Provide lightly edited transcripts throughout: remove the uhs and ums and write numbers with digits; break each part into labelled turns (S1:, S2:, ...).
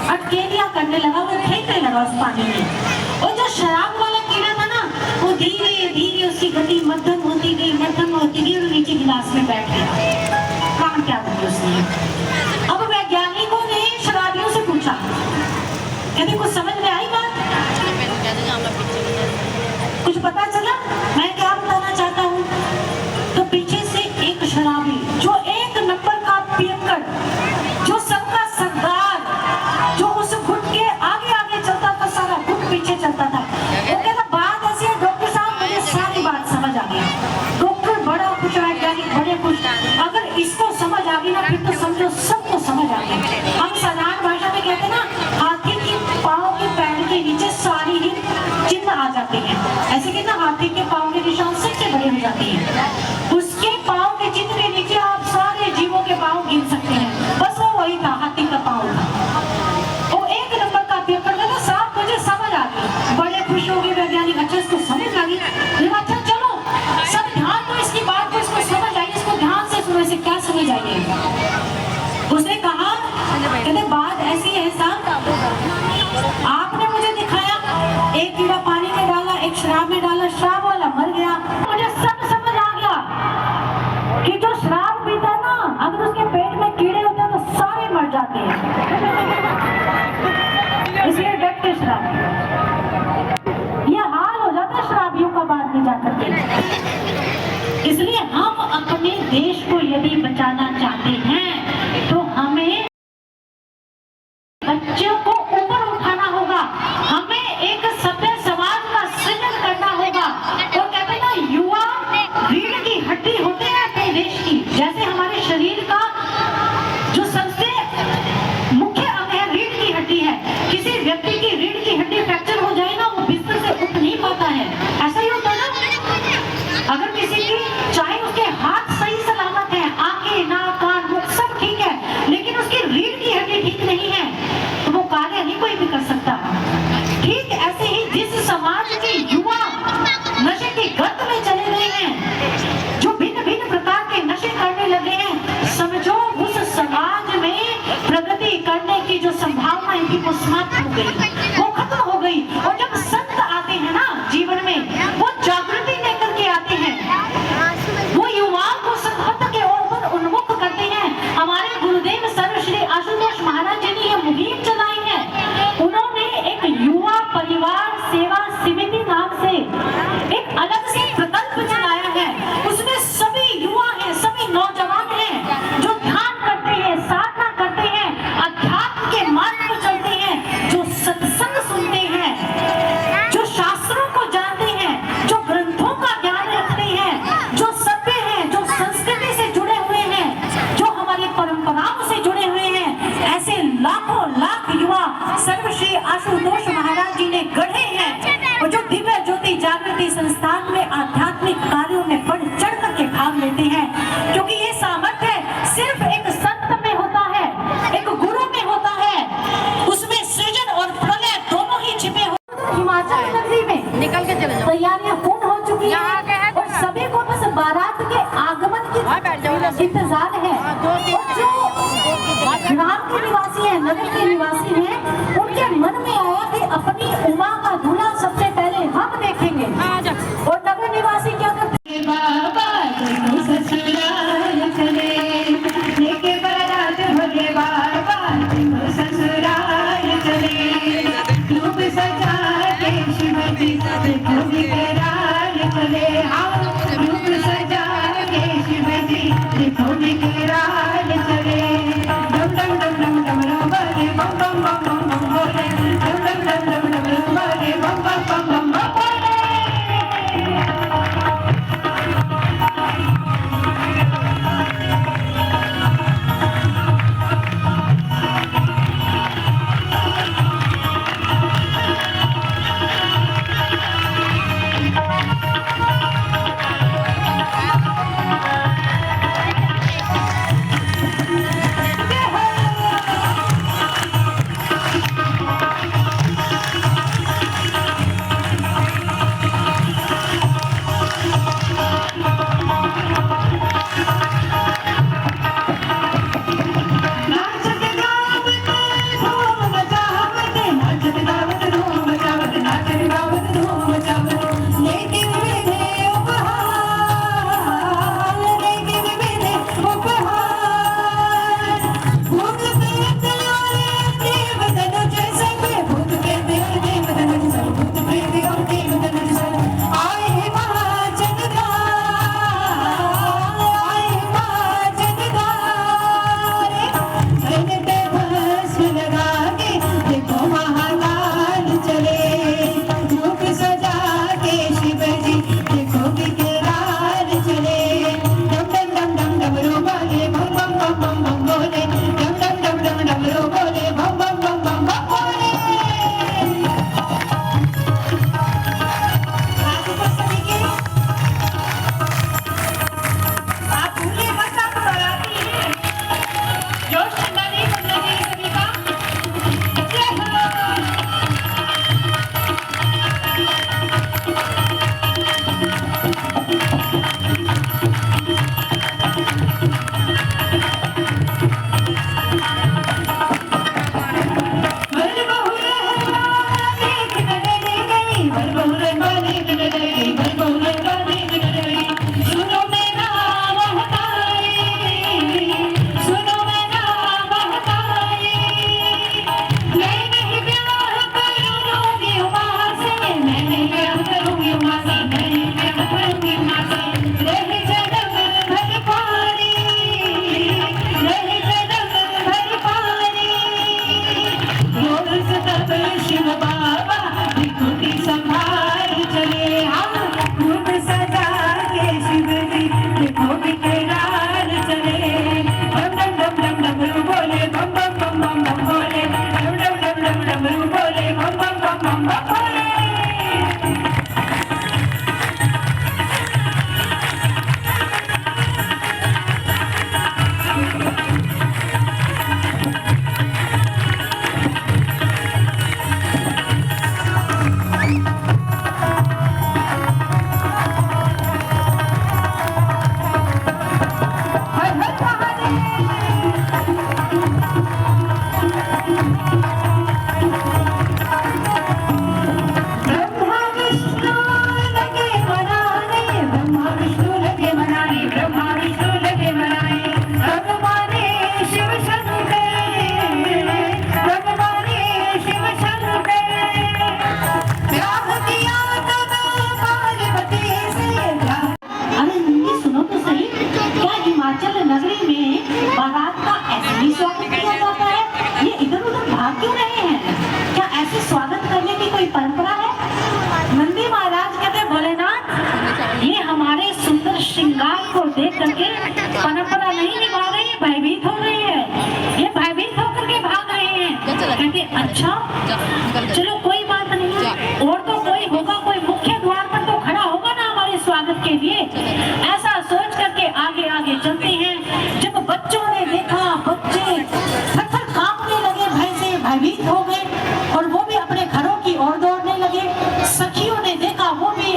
S1: अटकेलियां करने लगा, वो फेंकने लगा उस पानी में। और जो शराब वाला कीड़ा था ना, वो धीरे धीरे उसकी गति मध्यम होती गई और नीचे गिलास में बैठ गया। काम क्या किया उसने? अब वैज्ञानिकों ने शराबियों से पूछा, कहते कुछ समझ में आई बात? कुछ पता चला मैं क्या बताना चाहता हूँ? तो पीछे से एक शराबी, जो एक नंबर का पियक्कड़, जो सबका सरदार, जो उस गुट के आगे आगे चलता था, सारा गुट पीछे चलता था, वो कहता बात ऐसी है डॉक्टर साहब, मुझे सारी बात समझ आ गई। डॉक्टर बड़ा कुछ, वैज्ञानिक बड़े कुछ, अगर इसको समझ आ गई ना फिर तो समझो सबको समझ आ गई। हम साधारण भाषा में कहते हैं ना, हाथी की पाँव के पैर के नीचे सारी ही चिन्ह आ जाते हैं। ऐसे कहते ना, हाथी के पाँव के निशान सबसे बड़े हो जाते हैं। उसके पाँव के चिन्ह के नीचे आप सारे जीवों के पाँव गिन सकते हैं। बस वो वही था, हाथी का पाँव था। वो एक नंबर का पेपर था, साहब मुझे समझ आ गई। बड़े खुश हो गए वैज्ञानिक, अच्छा इसको समझ आ गई। अच्छा चलो सब ध्यान दो इसकी बात को, इसको समझ आई, इसको ध्यान से सुनो, इसे क्या समझ आई है। उसने कहा, कहते बात ऐसी है साहब, आपने मुझे दिखाया एक कीड़ा पानी में डाला, एक शराब में डाला, शराब वाला मर गया। मुझे सब समझ आ गया कि जो शराब पीता ना, अगर उसके पेट में कीड़े होते हैं तो सारे मर जाते हैं, इसलिए डट के शराब। ये हाल हो जाता है शराबियों का बाद में जाकर के। इसलिए हम अपने देश को यदि बचाना चाहते हैं तो हमें बच्चों को ऊपर उठाना होगा, हमें एक सभ्य समाज का सृजन करना होगा। तो कहते हैं ना, युवा रीढ़ की हड्डी होते हैं अपने देश की। जैसे हमारे शरीर का जो सबसे मुख्य अंग है रीढ़ की हड्डी है, किसी व्यक्ति की रीढ़ की हड्डी फ्रैक्चर हो जाए ना, वो बिस्तर से उठ नहीं पाता है। ऐसा ही होता है ना। अगर किसी की, चाहे उसके हाथ सही सलामत है, आंखें नाक कान मुख सब ठीक है, लेकिन उसकी रीढ़ की हड्डी ठीक नहीं है, तो वो कार्य नहीं कोई भी कर सकता। ठीक ऐसे ही जिस समाज के युवा नशे की गर्त में चले गए हैं, जो भिन्न भिन्न प्रकार के नशे करने लगे हैं, समझो उस समाज में प्रगति करने की जो संभावना थी वो समाप्त हो गई, वो खत्म हो गई। और जब संत आते हैं ना जीवन में, वो जागृति लेकर के आते हैं, वो युवाओं को सतपथ के ओर उन्मुख करते हैं। हमारे गुरुदेव सर्व श्री आशुतोष महाराज जी ने यह मुहिम चलाई है। उन्होंने एक युवा परिवार सेवा समिति नाम से एक अलग से प्रकल्प चलाया है। उसमें सभी युवा हैं, सभी नौजवान हैं, जो ध्यान करते हैं, साधना करते हैं, अध्यात्म के मार्ग पर चलते हैं, जो सत्संग सुनते हैं, जो शास्त्रों को जानते हैं, जो ग्रंथों का ज्ञान रखते हैं, जो सभ्य हैं, जो संस्कृति से जुड़े हुए हैं, जो हमारी परंपराओं से जुड़े हुए हैं। ऐसे लाखों लाख युवा सर्व श्री आशुतोष महाराज जी ने गढ़े हैं, और जो दिव्य ज्योति जागृति संस्थान में आध्यात्मिक कार्यों में बढ़ चढ़ करके भाग लेते हैं। क्योंकि ये सामर्थ्य सिर्फ एक संत में होता है, एक गुरु में होता है, उसमें सृजन और प्रलय दोनों ही छिपे होते। हिमाचल नगरी में निकल के चले जाओ, तैयारियां पूर्ण हो चुकी हैं और सभी को बस बारात के आगमन की इंतजार है। और जो ग्राम के निवासी हैं, नगर के निवासी हैं, उनके मन में आया कि अपनी उमा का दूल्हा सबसे पहले हम देखेंगे। और नगर निवासी क्या करते हैं, बाबा ससुराल चले, लेके बारात भोले बाबा ससुराल चले, रूप सजा के शिवजी खूब कराल चले, रूप सजा के शिवजी खूब कराल चले। डम डम डम डम डम डम बम बम बम बम बम बोले, डम डम डम डम डम डम बोले, बम बम बम बम बम बोले। चले शिव बाबा विभूति संभाल चले, हम रूप सजा के शिव जी विभूति के लाल चले। डम डम डम डम डमरू बोले बम बम बम बम बम बोले, डम डम डम डम डमरू बोले बम बम बम बम बम बोले। परंपरा नहीं निभा रहे हैं, भयभीत हो रहे हैं, ये भयभीत होकर के भाग रहे हैं। कहते अच्छा चलो कोई बात नहीं, और तो कोई होगा, कोई मुख्य द्वार पर तो खड़ा होगा ना हमारे स्वागत के लिए। ऐसा सोच करके आगे आगे चलते हैं। जब बच्चों ने देखा, बच्चे थर-थर कांपने लगे, भय से भयभीत हो गए और वो भी अपने घरों की ओर दौड़ने लगे। सखियों ने देखा, वो भी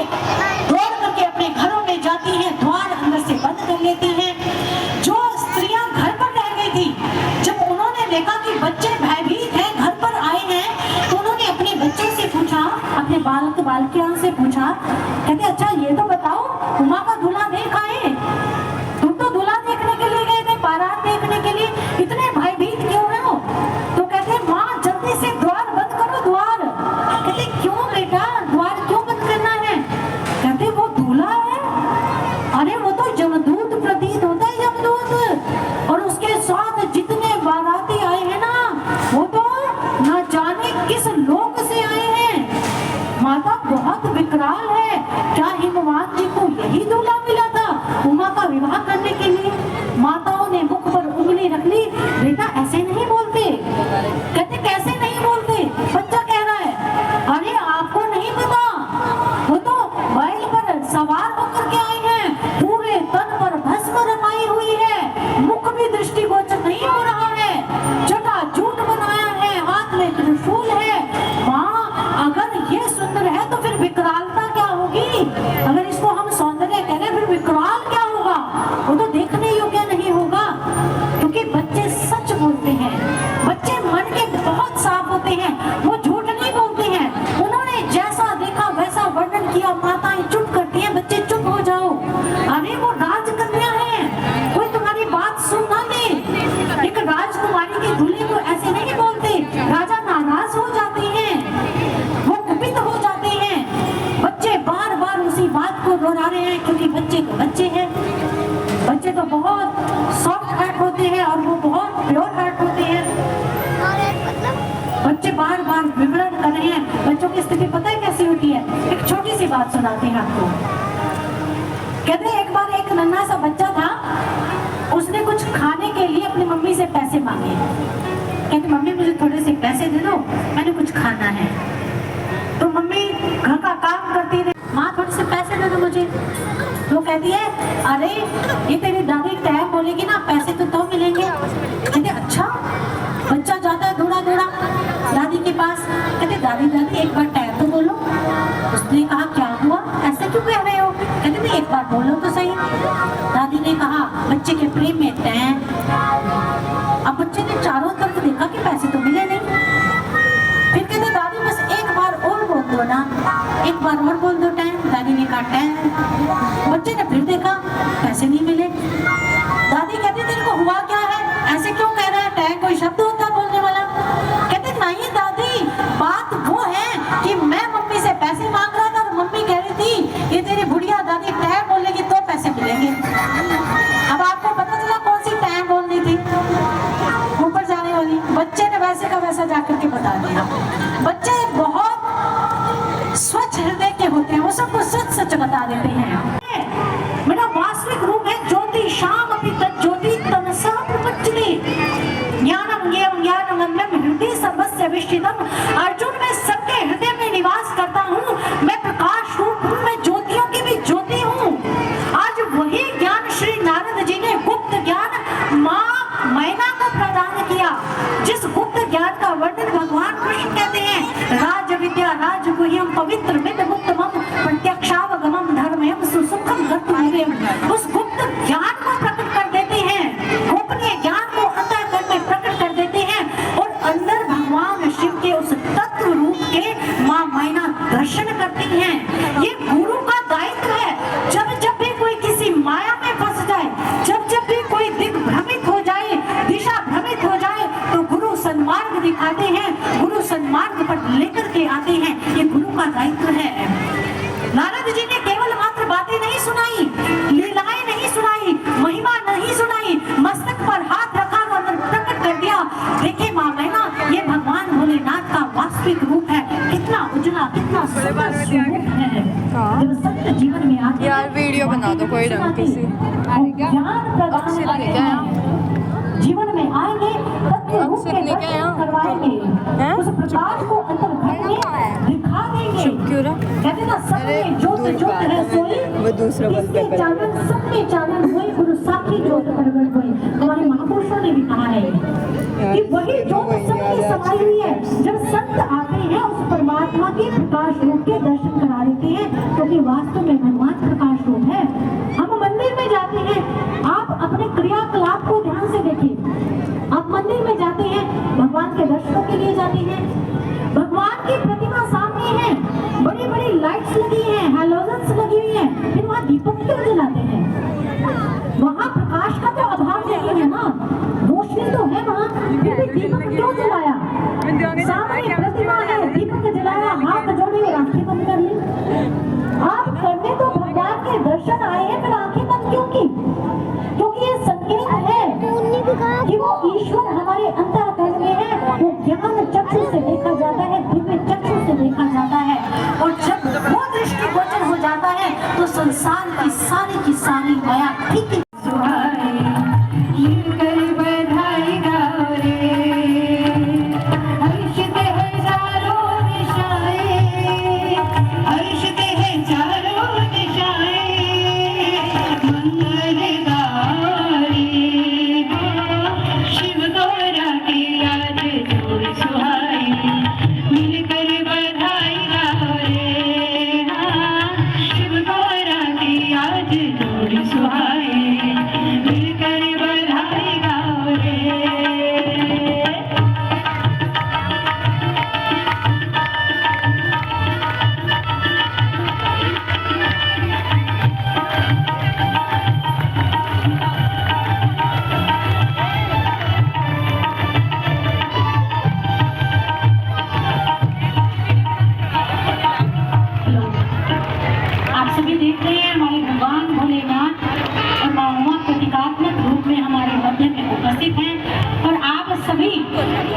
S1: दौड़ करके अपने घरों में जाती हैं, द्वार अंदर से बंद कर लेती हैं। जो स्त्रियां घर पर रह गई थी, जब उन्होंने देखा कि बच्चे भयभीत हैं, घर पर आए हैं, तो उन्होंने अपने बच्चे से पूछा, अपने बालकियों से पूछा, कहते अच्छा ये तो बताओ, उमा का दूल्हा देख आए? तुम तो दूल्हा देखने के लिए गए थे, बारात देखने के लिए, इतने भयभीत क्यों हो? तो कहते माँ जल्दी से द्वार बंद करो, द्वार। कहते क्यों बेटा, द्वार क्यों बंद करना है? कहते वो दूल्हा है, अरे वो तो यमदूत प्रतीत होता है, यमदूत, और उसके साथ जितने बाराती आए हैं ना, वो तो न जाने किस लोक से आए हैं। माता बहुत विकराल है, क्या हिमवान जी को यही दूल्हा मिला था उमा का विवाह करने के लिए? माताओं ने मुख पर उंगली रख ली, बेटा ऐसे नहीं बोलते। कहते कैसे नहीं बोलते? बच्चा कह रहा है, अरे आपको नहीं पता, वो तो बैल पर सवार होकर के आए हैं, पूरे तन पर भस्म रमाई हुई है, मुख भी दृष्टिगोचर नहीं हो रहा है, जटाजूट बनाया है, हाथ में त्रिशूल है। माँ अगर ये सुंदर है तो फिर विकरालता क्या होगी? अगर इसको हम सौंदर्य कह रहे हैं, फिर विकराल क्या होगा? वो तो देखने योग्य नहीं होगा। क्योंकि बच्चे सच बोलते हैं, बच्चे मन के बहुत साफ होते हैं, वो झूठ नहीं बोलते हैं। उन्होंने जैसा देखा वैसा वर्णन किया, माताएं चुप करती हैं, बच्चे चुप हो जाओ। अरे वो राजकन्या है, कोई तुम्हारी बात सुन ना ले। एक राजकुमारी के दूल्हे को ऐसे नहीं बोलते, राजा नाराज हो जाते हैं, वो कुपित हो जाते हैं। बच्चे बार बार उसी बात को दोहरा रहे हैं, क्योंकि बच्चे तो बच्चे हैं, बच्चे तो बहुत सॉफ्ट हार्ट होते हैं और वो बहुत प्योर हार्ट होते हैं। बच्चे बार बार विवरण कर रहे हैं। बच्चों की स्थिति पता है कैसी होती है? एक छोटी सी बात सुनाते हैं आपको। कहते हैं एक बार एक नन्हा सा बच्चा था, उसने कुछ खाने के लिए अपनी मम्मी से पैसे मांगे। कहते मम्मी मुझे थोड़े से पैसे दे दो, मैंने कुछ खाना है। तो मम्मी घर का काम करती रही, माँ थोड़े से पैसे दे दो मुझे। तो कहती है अरे ये तेरी दादी टाइम बोलेगी ना, पैसे तो मिलेंगे। कहते अच्छा। बच्चा जाता है दौड़ा दौड़ा दादी के पास, कहते दादी दादी एक बार टाइम तो बोलो। उसने कहा क्या हुआ, ऐसे क्यों कह रहे हो? कहते नहीं एक बार बोलो तो सही। दादी ने कहा बच्चे के प्रेम में टैम। अब बच्चे ने चारों तरफ देखा कि पैसे तो मिले नहीं। फिर कहते दादी बस एक बार और बोल दो ना, एक बार और बोल दो टाइम। दादी ने कहा टाइम। बच्चे ने फिर देखा पैसे नहीं मिले। दादी कहती तेरे को हुआ क्या है, ऐसे क्यों कह रहा है? टाइम कोई शब्द होता है बोलने वाला? कहते नहीं दादी, बात वो है कि मैं मम्मी से पैसे मांग रहा था और मम्मी कह रही थी ये तेरी बुढ़िया दादी टाइम बोलेगी तो पैसे मिलेंगे। अब आपको पता चला कौन सी टाइम बोलनी थी, ऊपर जाने वाली। बच्चे ने वैसे का वैसा जाकर आगे बढ़ा दिया। बच्चे बहुत स्वच्छ हृदय के होते हैं, वो सबको सच सच बता देते हैं। मेरा वास्तविक रूप है ज्योति शाम अपनी तज्ज्योति तमसा प्रपंचते ज्ञानम ज्ञेयं ज्ञानगम्यं हृदय सर्वस्य विष्टितम्। अर्जुन, मैं सबके हृदय में निवास करता हूँ, मैं प्रकाश रूप हूँ, मैं ज्योतियों की भी ज्योति हूँ। आज वही ज्ञान श्री नारद जी ने गुप्त ज्ञान माँ मैना को प्रदान किया, जिस गुप्त ज्ञान का वर्णन भगवान कृष्ण कहते हैं, राज विद्या राज गुह्यम पवित्र मित गुप्तमम प्रत्यक्षावगमम धर्मयम सुसुखम गतुर्यम। उस गुप्त ज्ञान को प्रकट कर देते हैं, गोपनीय ज्ञान को अंतःकरण में प्रकट कर देते हैं और अंदर भगवान शिव के उस तत्व रूप के माँ मैना दर्शन करती हैं। ये गुरु का दायित्व है। जब जब भी कोई किसी माया में फंस जाए, जब जब भी कोई दिग्भ्रमित हो जाए, दिशा भ्रमित हो जाए, तो गुरु सन्मार्ग दिखाते हैं, गुरु सन्मार्ग पर लेकर के आते हैं। ये गुरु का दायित्व है। नारद जी ने केवल मात्र बातें नहीं सुनाई, लीलाएं नहीं सुनाई, महिमा नहीं सुनाई, मस्तक पर हाथ रखा और प्रकट कर दिया, देखिए माँ मैना, ये भगवान भोलेनाथ का वास्तविक रूप है। कितना उजला, कितना सुंदर स्वरूप है। जब सत्य जीवन में आते
S2: यार वीडियो बना दो कोई ढंग की सी।
S1: ज्ञान प्रदान करते हैं, जीवन में आएंगे, तत्व रूप के दर्शन करवाएंगे, उस प्रकाश को अंतर्घट में दिखा देंगे। कहते ना सब में ज्योत ज्योत है सोई, इसके चानन सब में चानन हुई, गुरु साक्षी ज्योत प्रगट हुई। हमारे महापुरुषों ने भी कहा है कि वही ज्योत सब में समाई हुई है। जब संत आते हैं उस परमात्मा के प्रकाश रूप के दर्शन करा देते हैं, क्योंकि वास्तव में भगवान प्रकाश रूप है। हम मंदिर में जाते हैं, आप अपने क्रियाकलाप को ध्यान से देखिए। आप मंदिर में जाते हैं, भगवान के दर्शनों के लिए जाते हैं, भगवान की प्रतिमा सामने है, बड़ी बड़ी लाइट्स लगी हैं, हैलोजन्स लगी हुई हैं, फिर वहाँ दीपक क्यों जलाते हैं? वहाँ प्रकाश का तो अभाव नहीं है ना, रोशनी तो है वहाँ, फिर भी दीपक क्यों जलाया? सामने प्रतिमा है, दीपक जलाया, हाथ जोड़े और आंखें बंद कर ली। आप करने तो भगवान के दर्शन आए हैं, फिर आंखें बंद क्यों की? क्योंकि ये संकेत है कि वो ईश्वर हमारे अंतःकरण में है। वो ज्ञान चक्षु से देखा जाता है, दिव्य चक्षु से देखा जाता है, और जब वो दृष्टि गोचर हो जाता है तो संसार की सारी माया ठीक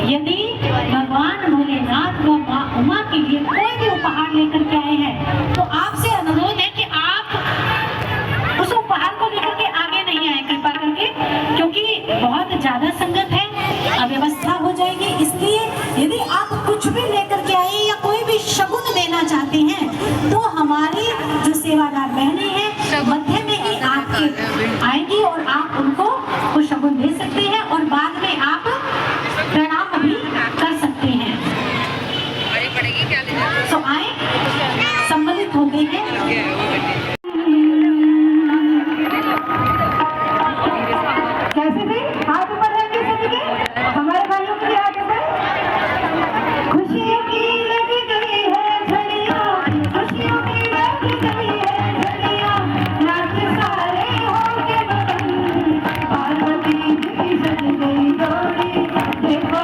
S1: यदि भगवान भोलेनाथ व माँ उमा के लिए कोई भी उपहार लेकर के आए हैं, तो आपसे अनुरोध है कि आप उस उपहार को लेकर के आगे नहीं आए कृपा करके, क्योंकि बहुत ज्यादा संगत है, अव्यवस्था हो जाएगी। इसलिए यदि आप कुछ भी लेकर के आए या कोई भी शगुन देना चाहते हैं, तो हमारी जो सेवादार बहनें हैं मध्य में ही आपके आएंगी और आप उनको वो शगुन दे सकते हैं और बाद में आप प्रणाम भी कर सकते हैं। तो आए, सम्मिलित हो गए हैं। कैसे थे? हाथ ऊपर रख के सभी के, हमारे भाइयों के हाथ ऊपर। खुशियों की लग गई है झड़ियाँ, खुशियों की लग गई है झड़ियाँ, नाच सारे होके बदन, पार्वती जी की सज गई डोली, देखो